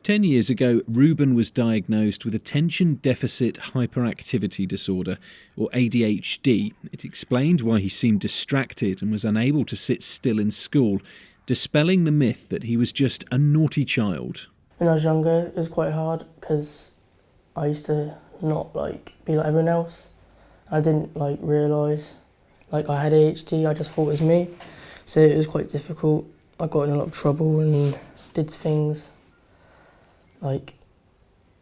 10 years ago, Ruben was diagnosed with attention deficit hyperactivity disorder, or ADHD. It explained why he seemed distracted and was unable to sit still in school, dispelling the myth that he was just a naughty child. When I was younger, it was quite hard because I used to not be like everyone else. I didn't realise I had ADHD. I just thought it was me, so it was quite difficult. I got in a lot of trouble and did things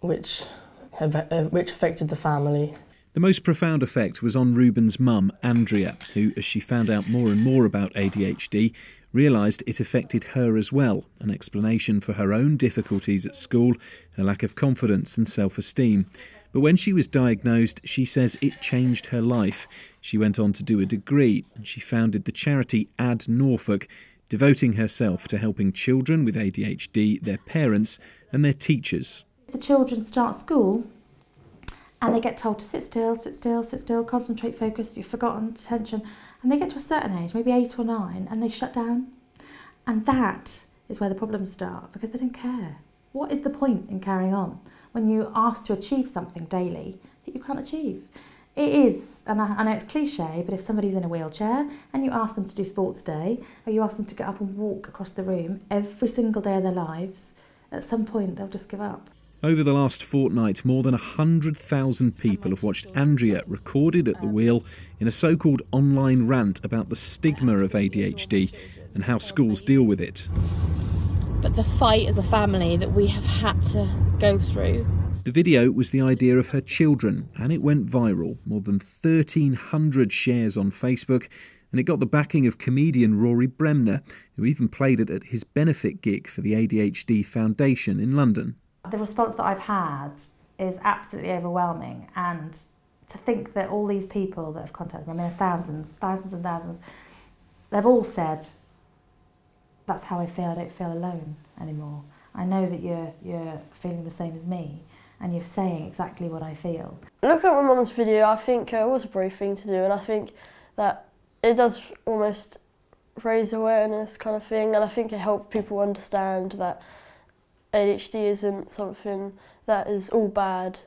which affected the family. The most profound effect was on Ruben's mum, Andrea, who, as she found out more and more about ADHD, realised it affected her as well, an explanation for her own difficulties at school, her lack of confidence and self-esteem. But when she was diagnosed, she says it changed her life. She went on to do a degree, and she founded the charity Norfolk, devoting herself to helping children with ADHD, their parents and their teachers. The children start school and they get told to sit still, sit still, sit still, concentrate, focus, you've forgotten attention, and they get to a certain age, maybe 8 or 9, and they shut down. And that is where the problems start, because they don't care. What is the point in carrying on when you're asked to achieve something daily that you can't achieve? It is, and I know it's cliche, but if somebody's in a wheelchair and you ask them to do sports day, or you ask them to get up and walk across the room every single day of their lives, at some point they'll just give up. Over the last fortnight, more than 100,000 people have watched Andrea recorded at the wheel in a so-called online rant about the stigma of ADHD and how schools deal with it. But the fight as a family that we have had to go through. The video was the idea of her children, and it went viral. More than 1,300 shares on Facebook, and it got the backing of comedian Rory Bremner, who even played it at his benefit gig for the ADHD Foundation in London. The response that I've had is absolutely overwhelming, and to think that all these people that have contacted me, I mean there's thousands and thousands, they've all said, that's how I feel, I don't feel alone anymore. I know that you're feeling the same as me, and you're saying exactly what I feel. Looking at my mum's video, I think it was a brave thing to do, and I think that it does almost raise awareness kind of thing, and I think it helped people understand that ADHD isn't something that is all bad.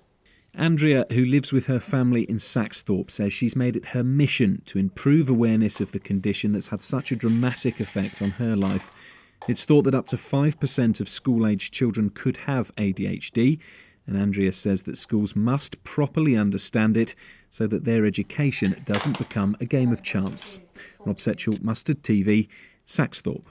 Andrea, who lives with her family in Saxthorpe, says she's made it her mission to improve awareness of the condition that's had such a dramatic effect on her life. It's thought that up to 5% of school-aged children could have ADHD, and Andrea says that schools must properly understand it so that their education doesn't become a game of chance. Rob Setchell, Mustard TV, Saxthorpe.